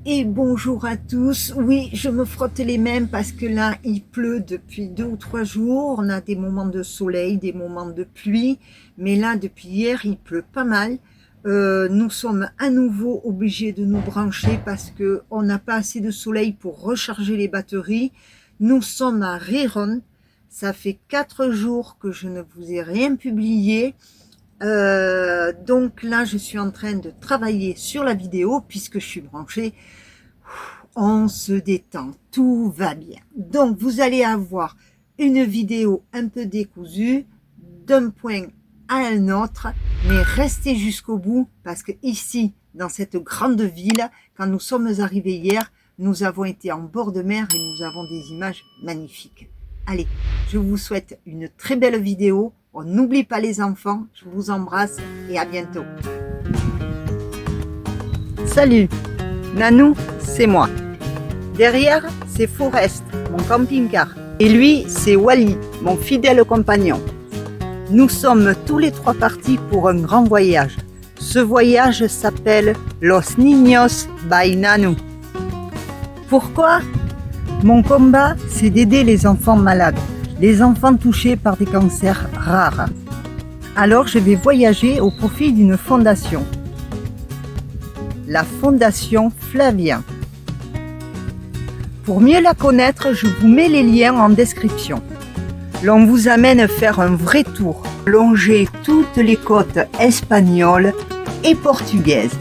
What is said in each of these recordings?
Et bonjour à tous. Oui, je me frotte les mains parce que là, il pleut depuis 2 ou 3 jours. On a des moments de soleil, des moments de pluie. Mais là, depuis hier, il pleut pas mal. Nous sommes à nouveau obligés de nous brancher parce qu'on n'a pas assez de soleil pour recharger les batteries. Nous sommes à Riron. Ça fait 4 jours que je ne vous ai rien publié. Donc là, je suis en train de travailler sur la vidéo puisque je suis branchée. On se détend, tout va bien. Donc vous allez avoir une vidéo un peu décousue d'un point à un autre, mais restez jusqu'au bout parce que ici, dans cette grande ville, quand nous sommes arrivés hier, nous avons été en bord de mer et nous avons des images magnifiques. Allez, je vous souhaite une très belle vidéo. On n'oublie pas les enfants, je vous embrasse et à bientôt. Salut, Nanou, c'est moi. Derrière, c'est Forest, mon camping-car. Et lui, c'est Wally, mon fidèle compagnon. Nous sommes tous les trois partis pour un grand voyage. Ce voyage s'appelle Los Niños by Nanu. Pourquoi? Mon combat, c'est d'aider les enfants malades, les enfants touchés par des cancers rares. Alors je vais voyager au profit d'une fondation. La Fondation Flavien. Pour mieux la connaître, je vous mets les liens en description. L'on vous amène faire un vrai tour, longer toutes les côtes espagnoles et portugaises.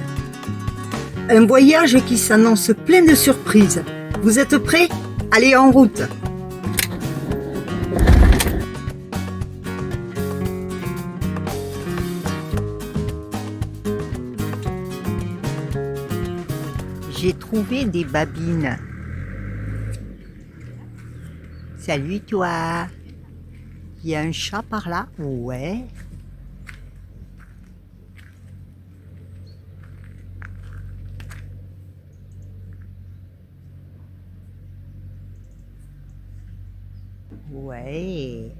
Un voyage qui s'annonce plein de surprises. Vous êtes prêts? Allez, en route! J'ai trouvé des babines. Salut toi! Il y a un chat par là? Ouais. Ouais.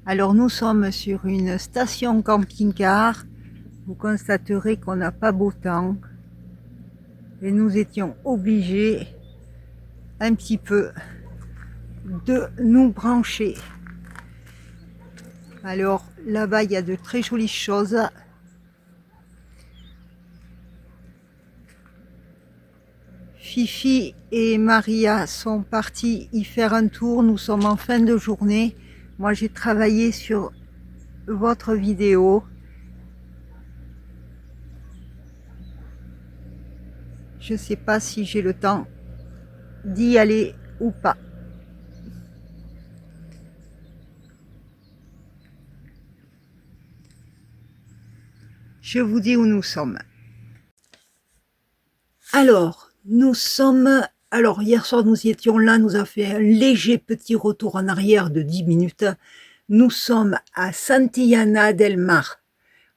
Alors nous sommes sur une station camping-car. Vous constaterez qu'on n'a pas beau temps. Et nous étions obligés un petit peu de nous brancher. Alors là-bas, il y a de très jolies choses. Fifi et Maria sont partis y faire un tour. Nous sommes en fin de journée. Moi, j'ai travaillé sur votre vidéo. Je ne sais pas si j'ai le temps d'y aller ou pas. Je vous dis où nous sommes. Alors, nous sommes... Alors, hier soir, nous y étions là. Nous avons fait un léger petit retour en arrière de 10 minutes. Nous sommes à Santillana del Mar.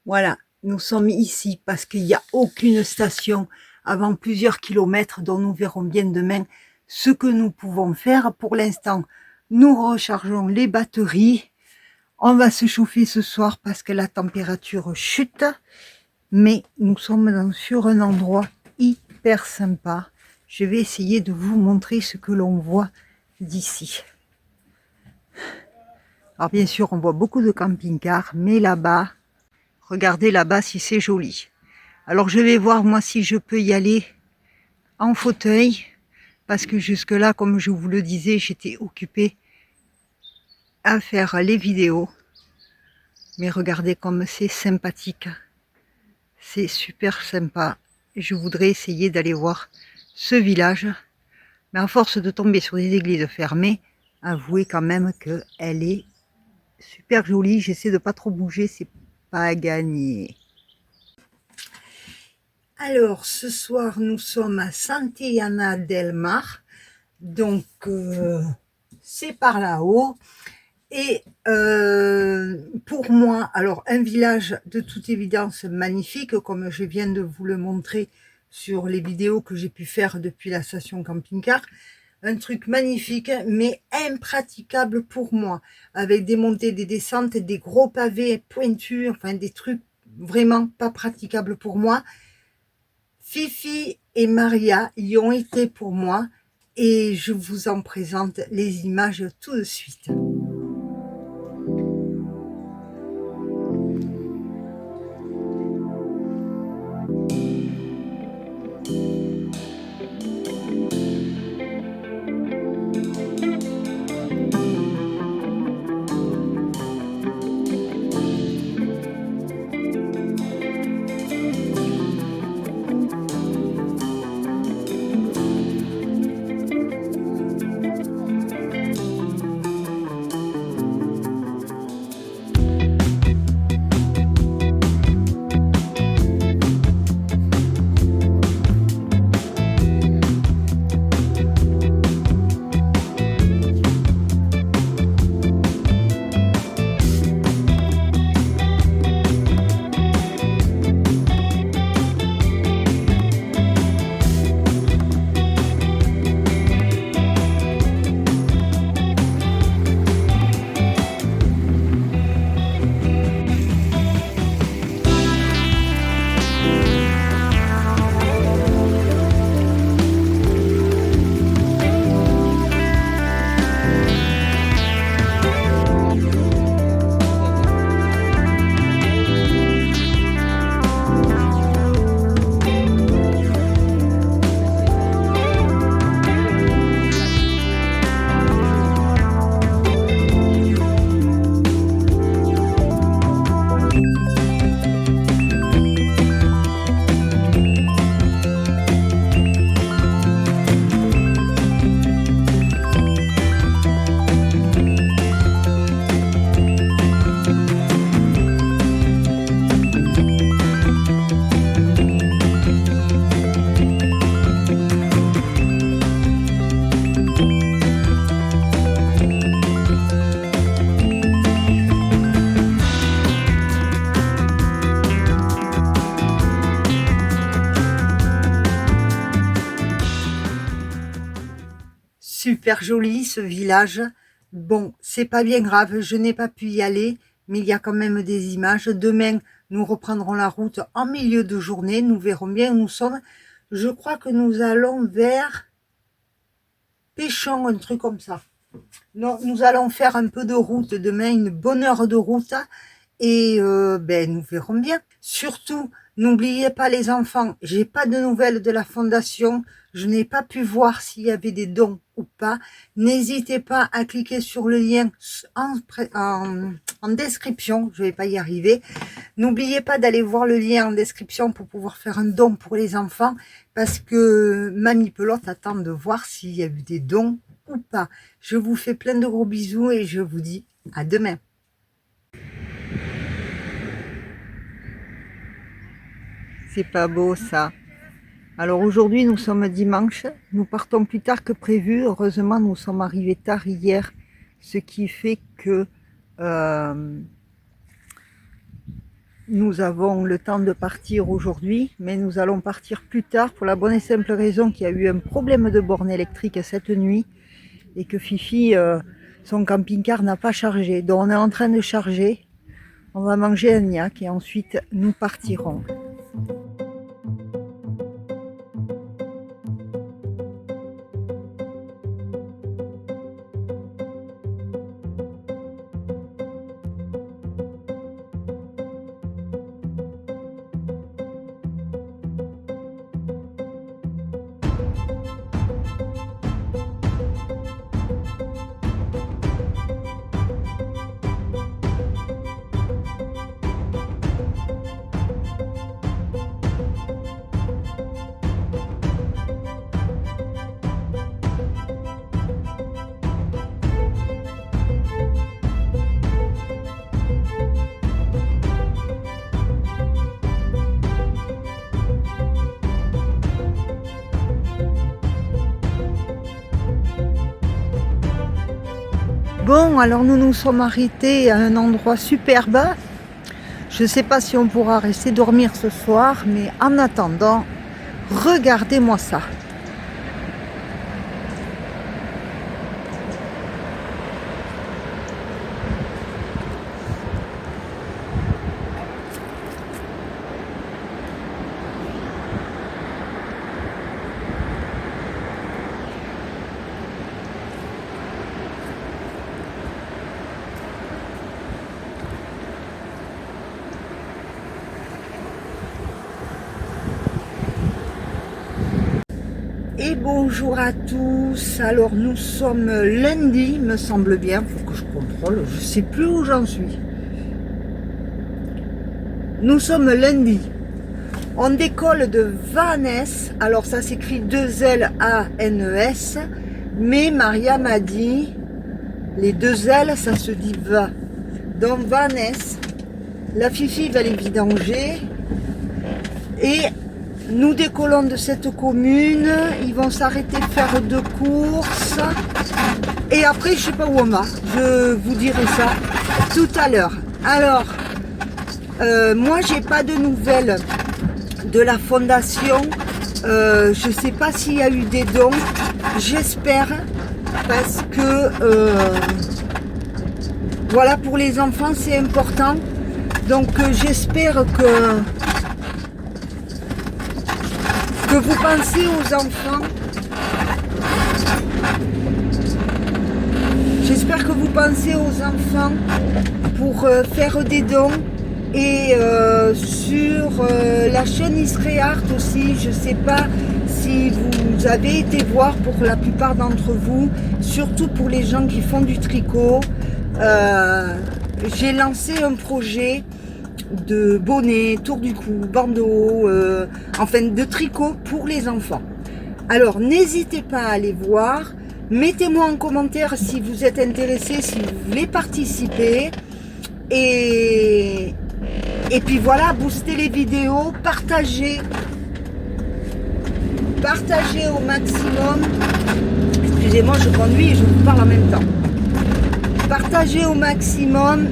Voilà, nous sommes ici parce qu'il n'y a aucune station avant plusieurs kilomètres dont nous verrons bien demain ce que nous pouvons faire. Pour l'instant, nous rechargeons les batteries. On va se chauffer ce soir parce que la température chute. Mais nous sommes sur un endroit hyper sympa. Je vais essayer de vous montrer ce que l'on voit d'ici. Alors bien sûr, on voit beaucoup de camping-cars, mais là-bas, regardez là-bas si c'est joli. Alors je vais voir moi si je peux y aller en fauteuil, parce que jusque-là, comme je vous le disais, j'étais occupée à faire les vidéos. Mais regardez comme c'est sympathique. C'est super sympa. Je voudrais essayer d'aller voir ce village. Mais à force de tomber sur des églises fermées, avouez quand même qu'elle est super jolie. J'essaie de pas trop bouger, c'est pas gagné. Alors, ce soir, nous sommes à Santillana del Mar. Donc, c'est par là-haut. Et pour moi, alors un village de toute évidence magnifique, comme je viens de vous le montrer sur les vidéos que j'ai pu faire depuis la station camping-car. un truc magnifique, mais impraticable pour moi, avec des montées, des descentes, des gros pavés pointus, enfin des trucs vraiment pas praticables pour moi. Fifi et Maria y ont été pour moi et je vous en présente les images tout de suite. Super joli ce village. Bon, c'est pas bien grave, je n'ai pas pu y aller, mais il y a quand même des images. Demain, nous reprendrons la route en milieu de journée. Nous verrons bien où nous sommes. Je crois que nous allons vers Péchon, un truc comme ça. Non, nous allons faire un peu de route demain, une bonne heure de route. Et nous verrons bien. Surtout, n'oubliez pas les enfants, j'ai pas de nouvelles de la fondation. Je n'ai pas pu voir s'il y avait des dons ou pas. N'hésitez pas à cliquer sur le lien en description. Je vais pas y arriver. N'oubliez pas d'aller voir le lien en description pour pouvoir faire un don pour les enfants. Parce que Mamie Pelote attend de voir s'il y a eu des dons ou pas. Je vous fais plein de gros bisous et je vous dis à demain. C'est pas beau ça. Alors aujourd'hui nous sommes dimanche, nous partons plus tard que prévu. Heureusement nous sommes arrivés tard hier, ce qui fait que nous avons le temps de partir aujourd'hui, mais nous allons partir plus tard pour la bonne et simple raison qu'il y a eu un problème de borne électrique cette nuit et que Fifi, son camping-car n'a pas chargé. Donc on est en train de charger, on va manger un gnac et ensuite nous partirons. Bon, alors nous nous sommes arrêtés à un endroit superbe. Je ne sais pas si on pourra rester dormir ce soir, mais en attendant, regardez-moi ça. Et bonjour à tous. Alors nous sommes lundi, me semble bien, faut que je contrôle, je sais plus où j'en suis. Nous sommes lundi. On décolle de Vannes, alors ça s'écrit 2L-A-N-E-S, mais Maria m'a dit, les 2L ça se dit va. Donc Vannes, la Fifi va les vidanger, et nous décollons de cette commune, ils vont s'arrêter faire 2 courses, et après je sais pas où on va, je vous dirai ça tout à l'heure. Alors, moi j'ai pas de nouvelles de la fondation, je sais pas s'il y a eu des dons, j'espère, parce que voilà, pour les enfants c'est important, donc j'espère que vous pensez aux enfants. J'espère que vous pensez aux enfants pour faire des dons. Et sur la chaîne Isreart aussi, je ne sais pas si vous avez été voir pour la plupart d'entre vous, surtout pour les gens qui font du tricot. J'ai lancé un projet de bonnets, tour du cou, bandeaux, enfin de tricot pour les enfants. Alors n'hésitez pas à aller voir, mettez-moi en commentaire si vous êtes intéressé, si vous voulez participer, et puis voilà, boostez les vidéos, partagez au maximum. Excusez-moi, je conduis et je vous parle en même temps. Partagez au maximum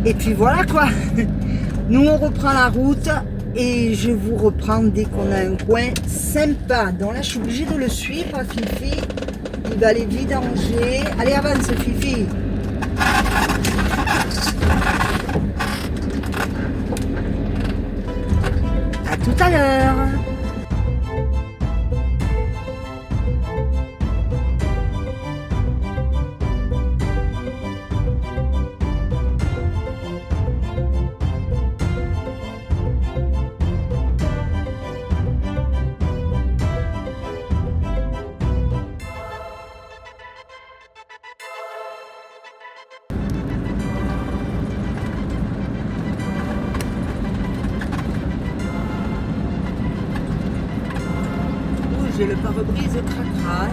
et puis voilà quoi. Nous on reprend la route et je vous reprends dès qu'on a un coin sympa. Donc là je suis obligée de le suivre, Fifi. Il va aller vidanger. Allez, avance Fifi. À tout à l'heure. J'ai le pare-brise cracra.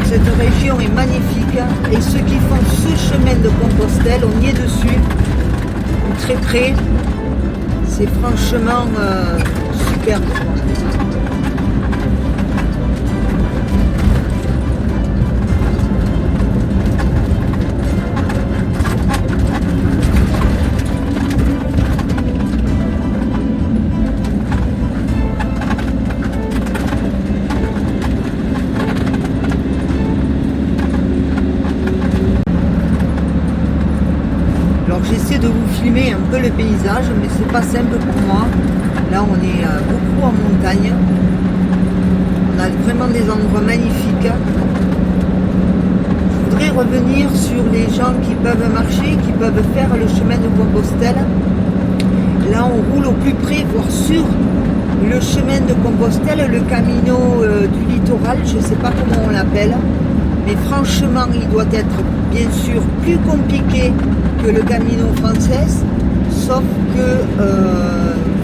Cette région est magnifique et ceux qui font ce chemin de Compostelle, on y est dessus, très près, c'est franchement superbe. J'essaie de vous filmer un peu le paysage, mais c'est pas simple pour moi. Là, on est beaucoup en montagne. On a vraiment des endroits magnifiques. Je voudrais revenir sur les gens qui peuvent marcher, qui peuvent faire le chemin de Compostelle. Là, on roule au plus près, voire sur le chemin de Compostelle, le Camino du littoral, je ne sais pas comment on l'appelle, mais franchement il doit être bien sûr plus compliqué que le Camino français, sauf que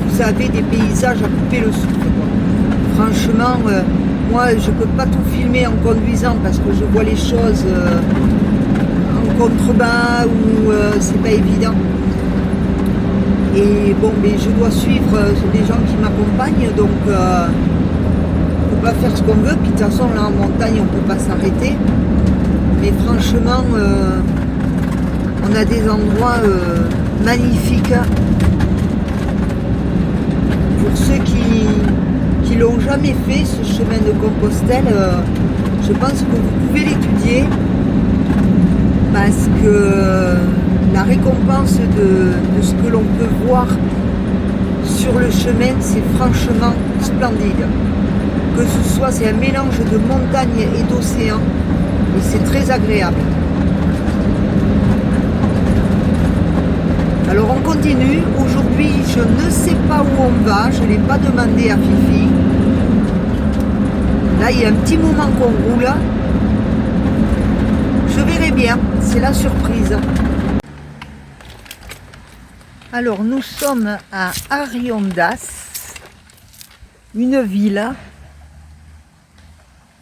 vous avez des paysages à couper le souffle. Franchement, moi je ne peux pas tout filmer en conduisant parce que je vois les choses en contrebas ou c'est pas évident. Et bon, mais je dois suivre les gens qui m'accompagnent, donc on ne peut pas faire ce qu'on veut. Puis de toute façon, là en montagne, on ne peut pas s'arrêter. Mais franchement, on a des endroits magnifiques. Pour ceux qui l'ont jamais fait, ce chemin de Compostelle, je pense que vous pouvez l'étudier parce que la récompense de ce que l'on peut voir sur le chemin, c'est franchement splendide. Que ce soit, c'est un mélange de montagne et d'océan, et c'est très agréable. Alors on continue. Aujourd'hui, je ne sais pas où on va, je ne l'ai pas demandé à Fifi. Là, il y a un petit moment qu'on roule. Je verrai bien, c'est la surprise. Alors nous sommes à Ariondas, une ville.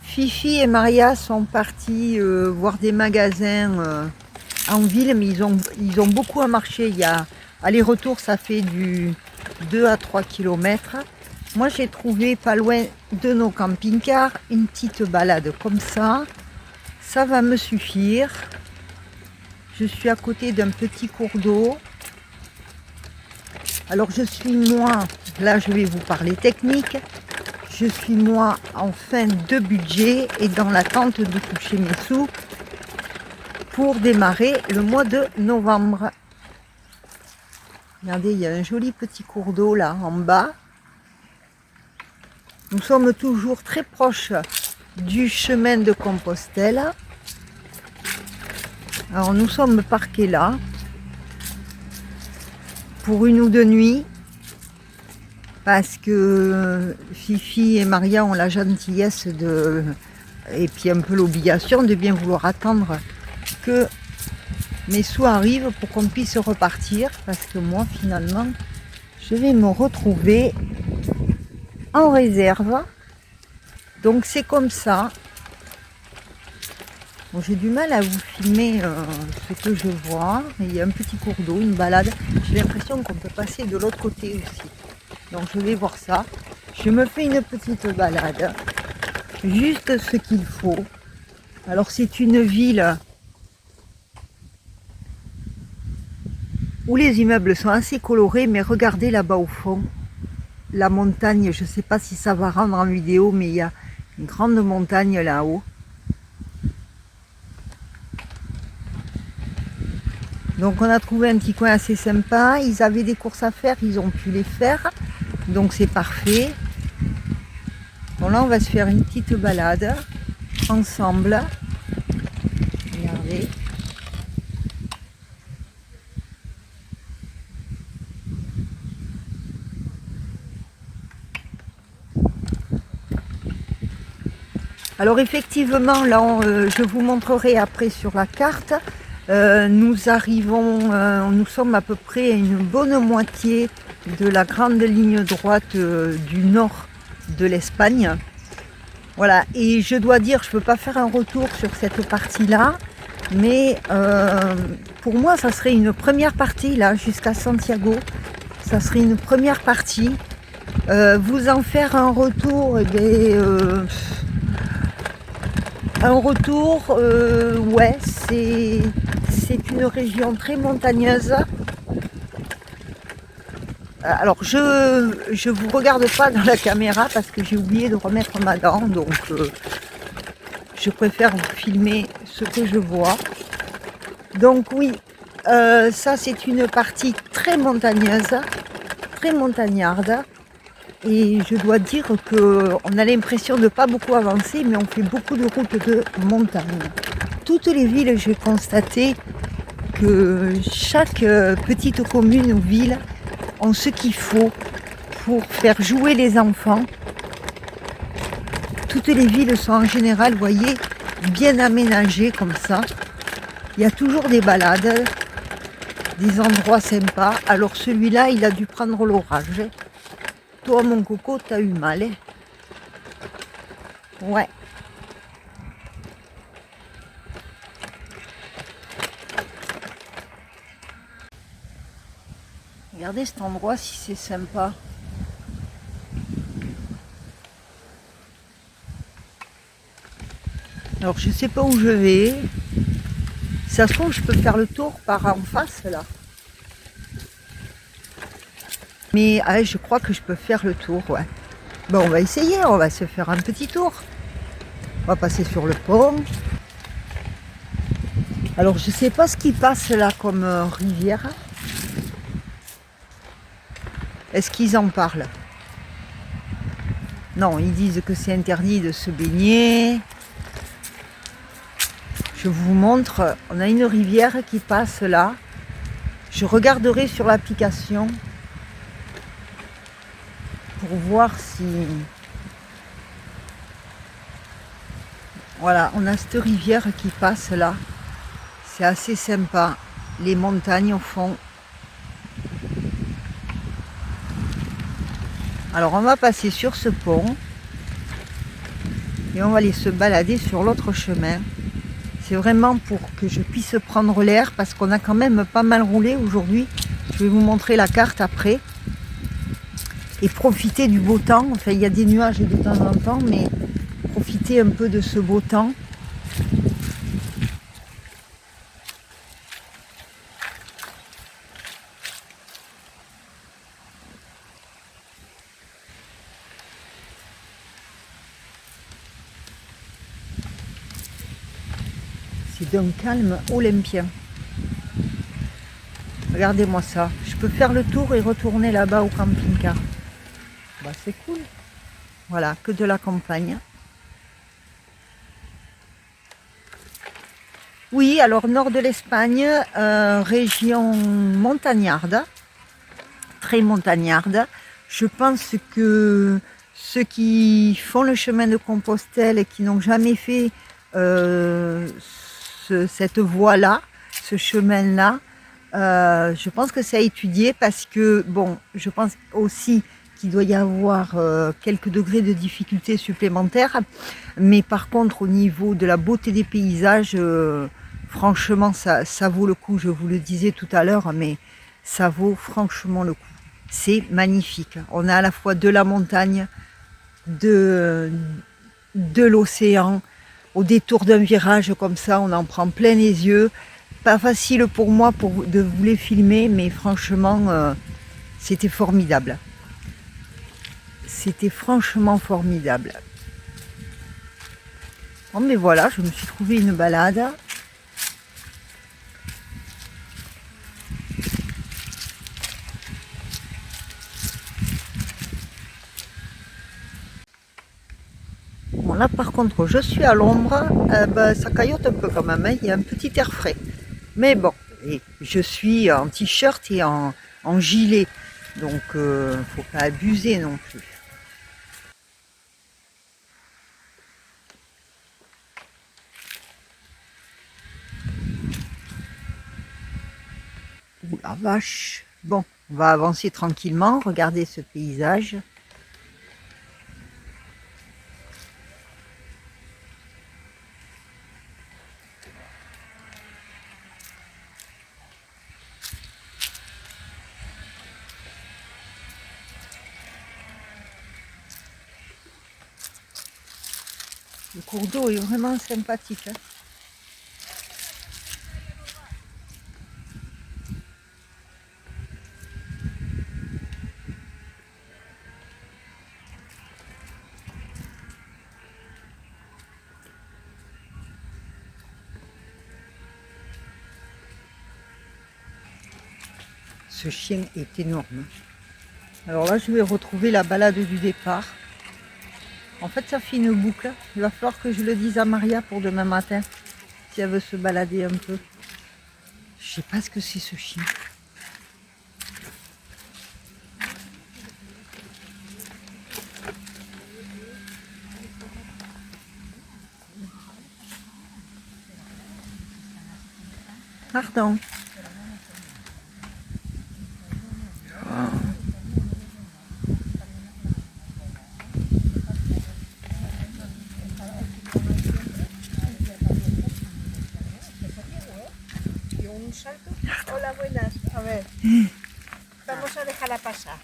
Fifi et Maria sont partis voir des magasins en ville, mais ils ont beaucoup à marcher. Il y a aller-retour, ça fait du 2 à 3 km. Moi j'ai trouvé pas loin de nos camping-cars une petite balade comme ça. Ça va me suffire. Je suis à côté d'un petit cours d'eau. Alors je suis moi, là je vais vous parler technique, je suis moi en fin de budget et dans l'attente de toucher mes sous pour démarrer le mois de novembre. Regardez, il y a un joli petit cours d'eau là en bas. Nous sommes toujours très proches du chemin de Compostelle. Alors nous sommes parqués là pour 1 ou 2 nuits parce que Fifi et Maria ont la gentillesse et puis un peu l'obligation de bien vouloir attendre que mes sous arrivent pour qu'on puisse repartir, parce que moi finalement je vais me retrouver en réserve, donc c'est comme ça. Bon, j'ai du mal à vous filmer ce que je vois, mais il y a un petit cours d'eau, une balade. J'ai l'impression qu'on peut passer de l'autre côté aussi. Donc je vais voir ça. Je me fais une petite balade, juste ce qu'il faut. Alors c'est une ville où les immeubles sont assez colorés, mais regardez là-bas au fond, la montagne, je ne sais pas si ça va rendre en vidéo, mais il y a une grande montagne là-haut. Donc on a trouvé un petit coin assez sympa, ils avaient des courses à faire, ils ont pu les faire, donc c'est parfait. Bon là on va se faire une petite balade ensemble. Regardez. Alors effectivement, là je vous montrerai après sur la carte. Nous sommes à peu près à une bonne moitié de la grande ligne droite du nord de l'Espagne. Voilà, et je dois dire, je ne peux pas faire un retour sur cette partie-là, mais pour moi, ça serait une première partie, là, jusqu'à Santiago. Ça serait une première partie. Vous en faire un retour, ouais, c'est une région très montagneuse. Alors je vous regarde pas dans la caméra parce que j'ai oublié de remettre ma dent, donc je préfère vous filmer ce que je vois. Donc oui, ça c'est une partie très montagneuse, très montagnarde. Et je dois dire qu'on a l'impression de pas beaucoup avancer, mais on fait beaucoup de routes de montagne. Toutes les villes, j'ai constaté que chaque petite commune ou ville ont ce qu'il faut pour faire jouer les enfants. Toutes les villes sont en général, vous voyez, bien aménagées comme ça. Il y a toujours des balades, des endroits sympas. Alors celui-là, il a dû prendre l'orage. Toi, mon coco, t'as eu mal. Hein? Ouais. Regardez cet endroit si c'est sympa. Alors je sais pas où je vais. Si ça se trouve, je peux faire le tour par en face là. Mais je crois que je peux faire le tour, ouais. Bon, on va essayer, on va se faire un petit tour. On va passer sur le pont. Alors je sais pas ce qui passe là comme rivière. Est-ce qu'ils en parlent? Non, ils disent que c'est interdit de se baigner. Je vous montre, on a une rivière qui passe là. Je regarderai sur l'application pour voir si... Voilà, on a cette rivière qui passe là. C'est assez sympa. Les montagnes au fond. Alors on va passer sur ce pont. Et on va aller se balader sur l'autre chemin. C'est vraiment pour que je puisse prendre l'air parce qu'on a quand même pas mal roulé aujourd'hui. Je vais vous montrer la carte après. Et profiter du beau temps. Enfin, il y a des nuages de temps en temps, mais profiter un peu de ce beau temps. C'est d'un calme olympien. Regardez-moi ça. Je peux faire le tour et retourner là-bas au camping-car. Bah, c'est cool. Voilà, que de la campagne. Oui, alors nord de l'Espagne, région montagnarde, très montagnarde. Je pense que ceux qui font le chemin de Compostelle et qui n'ont jamais fait cette voie-là, ce chemin-là, je pense que c'est à étudier parce que, bon, je pense aussi qu'il doit y avoir quelques degrés de difficulté supplémentaires, mais par contre au niveau de la beauté des paysages, franchement ça vaut le coup, je vous le disais tout à l'heure, mais ça vaut franchement le coup. C'est magnifique, on a à la fois de la montagne, de l'océan, au détour d'un virage comme ça, on en prend plein les yeux. Pas facile pour moi de vous les filmer, mais franchement, c'était formidable. C'était franchement formidable. Bon, mais voilà, je me suis trouvé une balade. Bon, là par contre, je suis à l'ombre. Ça caillote un peu quand même, hein. Il y a un petit air frais. Mais bon, et je suis en t-shirt et en gilet. Donc, faut pas abuser non plus. Ouh la vache! Bon, on va avancer tranquillement, regardez ce paysage. Le cours d'eau est vraiment sympathique. Hein. Ce chien est énorme. Alors là, je vais retrouver la balade du départ. En fait, ça fait une boucle. Il va falloir que je le dise à Maria pour demain matin, si elle veut se balader un peu. Je sais pas ce que c'est ce chien. Pardon. Hola, buenas. A ver, vamos a dejarla pasar.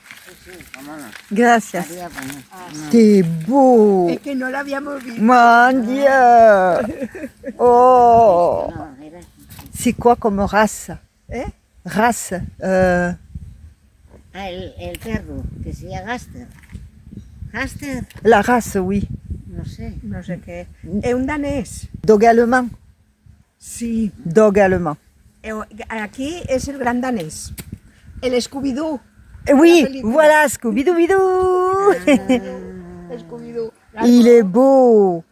Gracias. C'est beau. Es que no la habíamos visto. Mon Dieu. Oh. C'est quoi comme race? Race. El perro, que se llama Gaster. Gaster, La race, oui. no sé. No sé qué. Es un danés. Dog allemand. Sí. Dog allemand. Aquí es el gran danés. El Scooby-Doo. Oui, película. voilà, Scooby-Doo. Scooby-Doo. Il est beau.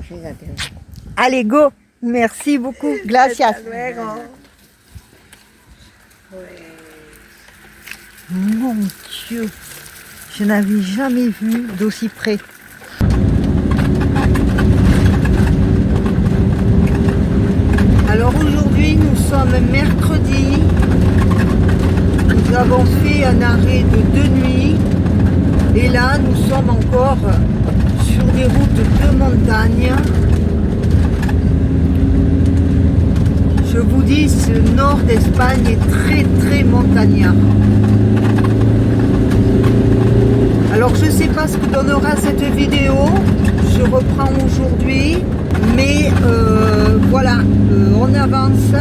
Fíjate. Allez, go. Merci beaucoup. Gracias. Hasta luego. Mon Dieu, je n'avais jamais vu d'aussi près. Alors aujourd'hui, nous sommes mercredi. Nous avons fait un arrêt de 2 nuits. Et là, nous sommes encore sur des routes de montagne. Je vous dis, ce nord d'Espagne est très très montagnard. Alors je ne sais pas ce que donnera cette vidéo, je reprends aujourd'hui, mais voilà, on avance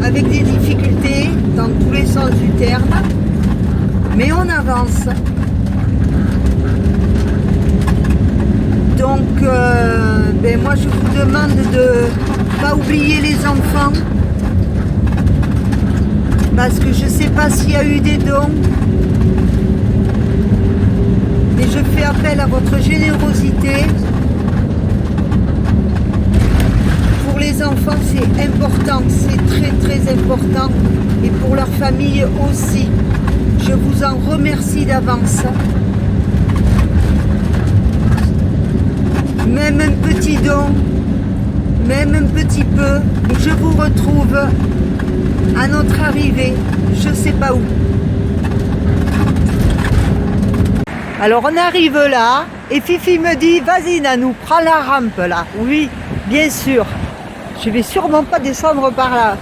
avec des difficultés dans tous les sens du terme, mais on avance. Donc moi je vous demande de ne pas oublier les enfants, parce que je ne sais pas s'il y a eu des dons. Et je fais appel à votre générosité. Pour les enfants, c'est important, c'est très très important. Et pour leur famille aussi. Je vous en remercie d'avance. Même un petit don, même un petit peu, je vous retrouve à notre arrivée, je ne sais pas où. Alors on arrive là et Fifi me dit vas-y Nanou, prends la rampe là. Oui, bien sûr. Je vais sûrement pas descendre par là.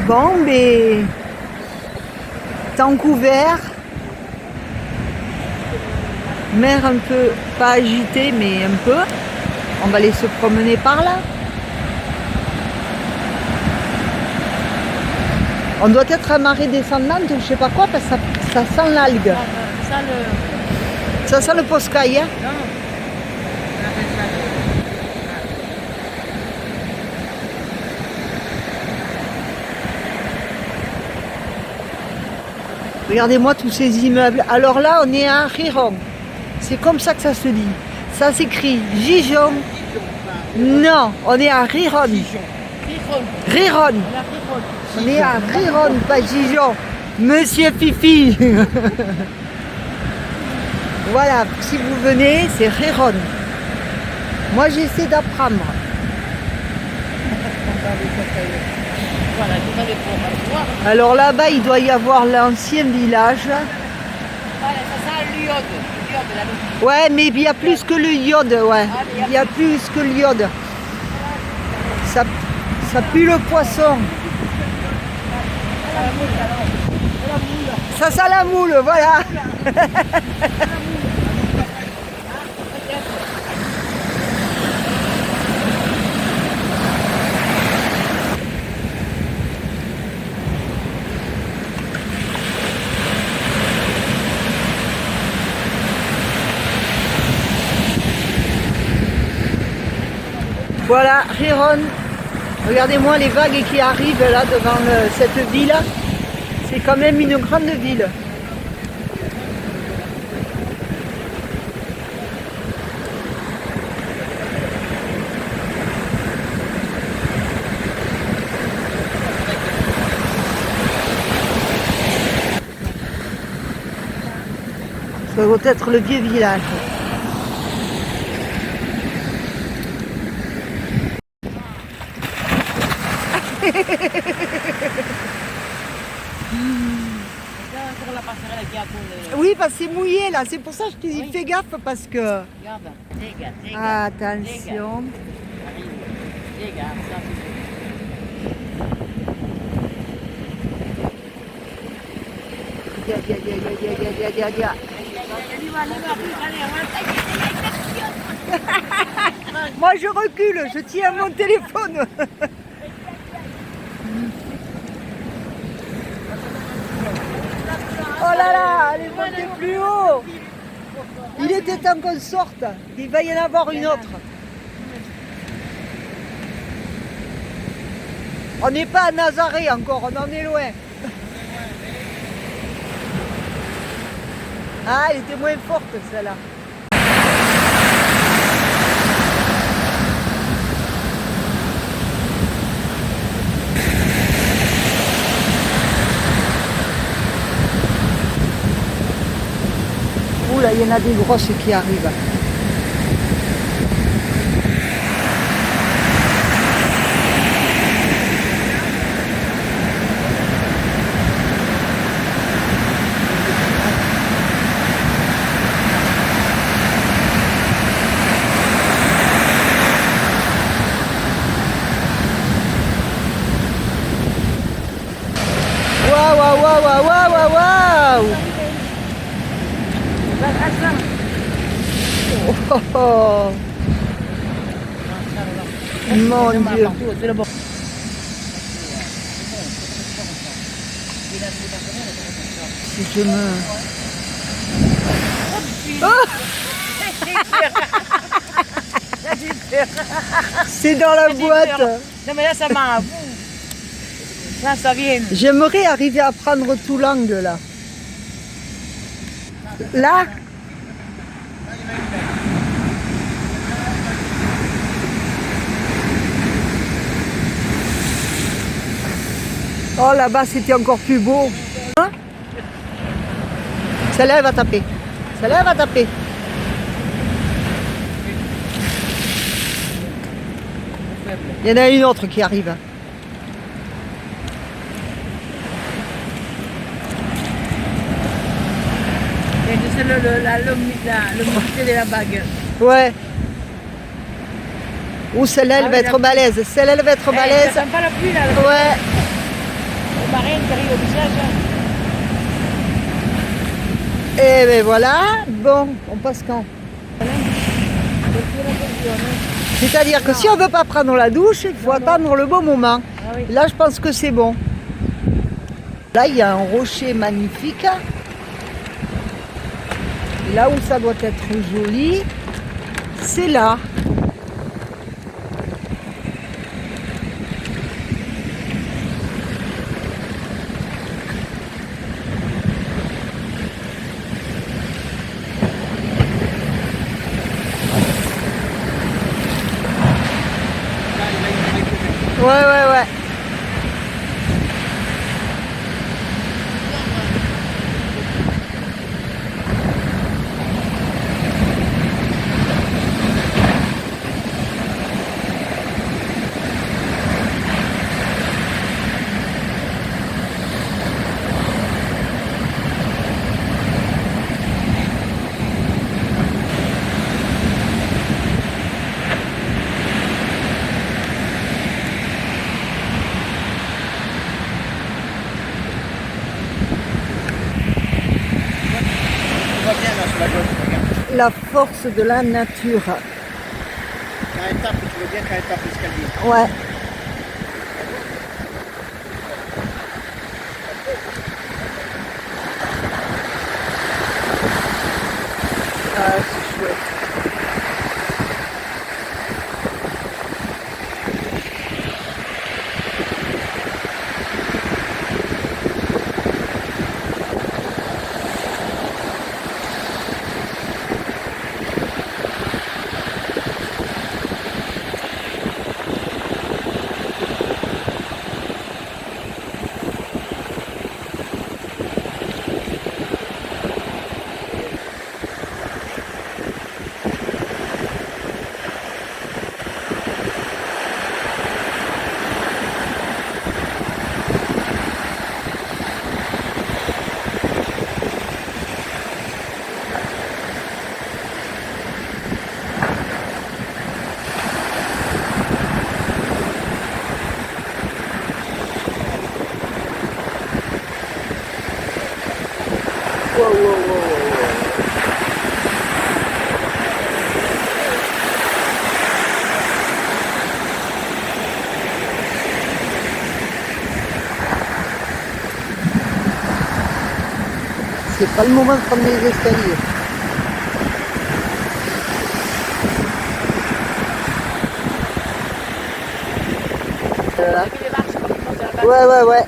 Bon, mais temps couvert. Mer un peu, pas agitée, mais un peu. On va aller se promener par là. On doit être à marée descendante, je sais pas quoi, parce que ça sent l'algue. Ça sent le poscaille, hein? Regardez-moi tous ces immeubles. Alors là, on est à Riron. C'est comme ça que ça se dit. Ça s'écrit Gijon. Non, on est à Riron. Riron. On est à Riron, pas Gijon. Monsieur Fifi. Voilà, si vous venez, c'est Riron. Moi, j'essaie d'apprendre. Alors là-bas, il doit y avoir l'ancien village. Ouais, mais il y a plus que le iode, ouais. Il y a plus que le iode. Ça pue le poisson. Ça sent la moule, voilà. Voilà, Riron. Regardez-moi les vagues qui arrivent là devant cette ville. C'est quand même une grande ville. Ça doit être le vieux village. la passerelle qui a pour le... Oui, parce que c'est mouillé là, c'est pour ça que je te dis Oui. fais gaffe parce que... Regarde, regarde. Attention. Arrive. Regarde, ça Dia. Moi je recule, je tiens mon téléphone. Oh là là, elle est montée plus haut. Il était temps qu'on sorte. Il va y en avoir une autre. On n'est pas à Nazaré encore, on en est loin. Ah, elle était moins forte celle-là. Ouh là, il y en a des grosses qui arrivent. Waouh, waouh, waouh, waouh, waouh, waouh. Oh, oh. Mon Dieu. Si je me... Oh, c'est dans la boîte. Non mais là ça m'a à vous. Là ça vient. J'aimerais arriver à prendre tout l'angle là. Là? Oh là-bas c'était encore plus beau. Hein? Celle-là elle va taper. Celle-là elle va taper. Il y en a une autre qui arrive. C'est l'humidité de la bague. Ouais. Ou celle-là elle va être balèze. Celle-là elle va être balèze. Ça sent pas la pluie là. Ouais. Le marin qui arrive au visage. Et ben voilà. Bon, on passe quand? C'est-à-dire que si on ne veut pas prendre la douche, il faut attendre le bon moment. Ah oui. Là, je pense que c'est bon. Là, il y a un rocher magnifique. Là où ça doit être joli, c'est là. Ouais, ouais, ouais. La force de la nature. Quand elle tape, tu veux bien quand elle tape l'escalier. Ouais. Ah, c'est chouette. Wow, wow, wow, wow. C'est pas le moment de prendre les escaliers. Voilà. Ouais, ouais, ouais.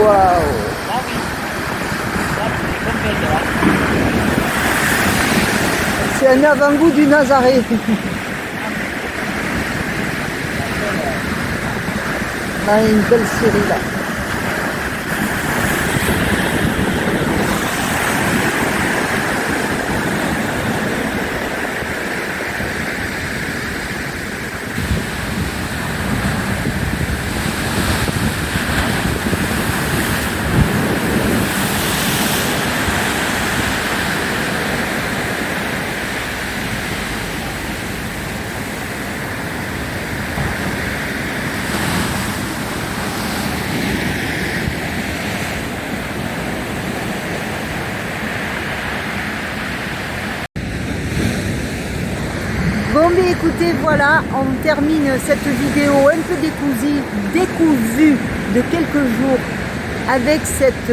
Waouh. C'est un avant-goût du Nazaré. On a une belle série là. Bon, mais écoutez, voilà, on termine cette vidéo un peu décousue de quelques jours avec cette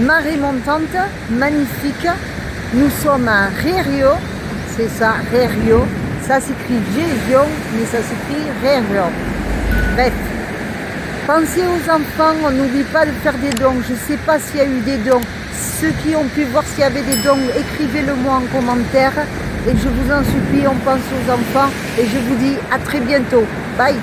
marée montante magnifique. Nous sommes à Rerio, c'est ça, Rerio. Ça s'écrit Gésion, mais ça s'écrit Rerio. Bref, pensez aux enfants, on n'oublie pas de faire des dons. Je ne sais pas s'il y a eu des dons. Ceux qui ont pu voir s'il y avait des dons, écrivez-le-moi en commentaire. Et je vous en supplie, on pense aux enfants. Et je vous dis à très bientôt. Bye!